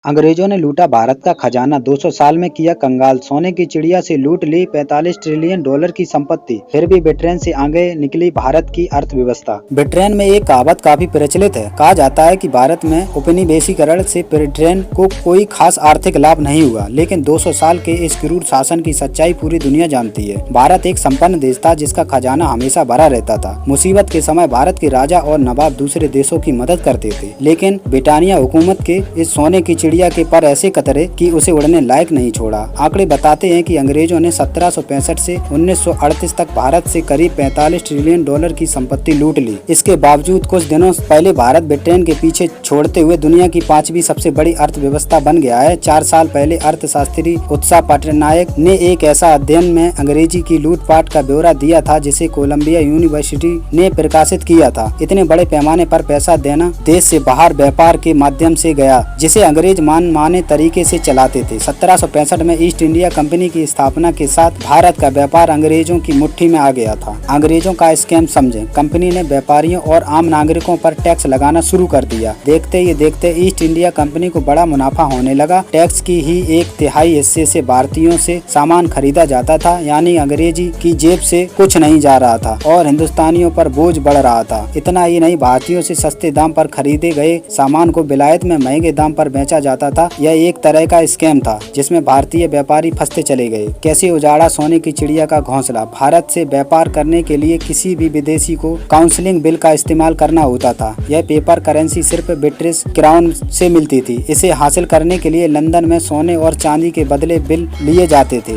अंग्रेजों ने लूटा भारत का खजाना, 200 साल में किया कंगाल। सोने की चिड़िया से लूट ली 45 ट्रिलियन डॉलर की संपत्ति। फिर भी ब्रिटेन से आगे निकली भारत की अर्थव्यवस्था। ब्रिटेन में एक कहावत काफी प्रचलित है। कहा जाता है कि भारत में उपनिवेशीकरण से ब्रिटेन को कोई खास आर्थिक लाभ नहीं हुआ, लेकिन 200 साल के इस क्रूर शासन की सच्चाई पूरी दुनिया जानती है। भारत एक संपन्न देश था जिसका खजाना हमेशा भरा रहता था। मुसीबत के समय भारत के राजा और नवाब दूसरे देशों की मदद करते थे, लेकिन ब्रिटानिया हुकूमत के इस सोने की चिड़िया के पर ऐसे कतरे कि उसे उड़ने लायक नहीं छोड़ा। आंकड़े बताते हैं कि अंग्रेजों ने 1765 से 1938 तक भारत से करीब 45 ट्रिलियन डॉलर की संपत्ति लूट ली। इसके बावजूद कुछ दिनों पहले भारत ब्रिटेन के पीछे छोड़ते हुए दुनिया की 5वीं सबसे बड़ी अर्थव्यवस्था बन गया है। 4 साल पहले अर्थशास्त्री उत्साह पटनायक ने एक ऐसा अध्ययन में अंग्रेजी की लूटपाट का ब्यौरा दिया था जिसे कोलंबिया यूनिवर्सिटी ने प्रकाशित किया था। इतने बड़े पैमाने पर पैसा देना देश से बाहर व्यापार के माध्यम से गया, जिसे अंग्रेज माने तरीके से चलाते थे। 1765 में ईस्ट इंडिया कंपनी की स्थापना के साथ भारत का व्यापार अंग्रेजों की मुट्ठी में आ गया था। अंग्रेजों का स्कैम समझें। कंपनी ने व्यापारियों और आम नागरिकों पर टैक्स लगाना शुरू कर दिया। देखते ही देखते ईस्ट इंडिया कंपनी को बड़ा मुनाफा होने लगा। टैक्स की ही 1/3 हिस्से से भारतीयों से सामान खरीदा जाता था, यानी अंग्रेजी की जेब से कुछ नहीं जा रहा था और हिंदुस्तानियों पर बोझ बढ़ रहा था। इतना ही नहीं, भारतीयों से सस्ते दाम पर खरीदे गए सामान को विलायत में महंगे दाम पर बेचा जाता था। यह एक तरह का स्कैम था जिसमें भारतीय व्यापारी फंसते चले गए। कैसे उजाड़ा सोने की चिड़िया का घोंसला। भारत से व्यापार करने के लिए किसी भी विदेशी को काउंसलिंग बिल का इस्तेमाल करना होता था। यह पेपर करेंसी सिर्फ ब्रिटिश क्राउन से मिलती थी। इसे हासिल करने के लिए लंदन में सोने और चांदी के बदले बिल लिए जाते थे।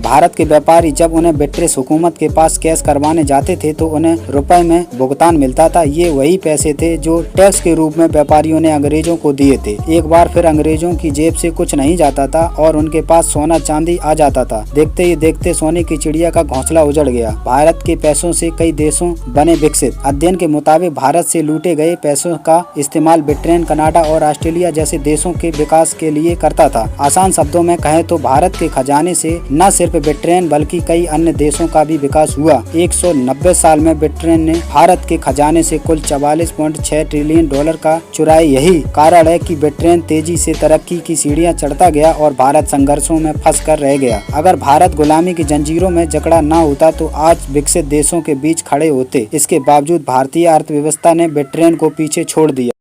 भारत के व्यापारी जब उन्हें ब्रिटिश हुकूमत के पास कैश करवाने जाते थे तो उन्हें रुपए में भुगतान मिलता था। ये वही पैसे थे जो टैक्स के रूप में व्यापारियों ने अंग्रेजों को दिए थे। एक बार फिर अंग्रेजों की जेब से कुछ नहीं जाता था और उनके पास सोना चांदी आ जाता था। देखते ही देखते सोने की चिड़िया का घोंसला उजड़ गया। भारत के पैसों से कई देशों बने विकसित। अध्ययन के मुताबिक भारत से लूटे गए पैसों का इस्तेमाल ब्रिटेन, कनाडा और ऑस्ट्रेलिया जैसे देशों के विकास के लिए करता था। आसान शब्दों में कहें तो भारत के खजाने से न सिर्फ ब्रिटेन बल्कि कई अन्य देशों का भी विकास हुआ। 190 साल में ब्रिटेन ने भारत के खजाने से कुल 44.6 ट्रिलियन डॉलर का चुराए। यही कारण है कि ब्रिटेन तेजी से तरक्की की सीढ़ियां चढ़ता गया और भारत संघर्षों में फंस कर रह गया। अगर भारत गुलामी की जंजीरों में जकड़ा न होता तो आज विकसित देशों के बीच खड़े होते। इसके बावजूद भारतीय अर्थव्यवस्था ने ब्रिटेन को पीछे छोड़ दिया।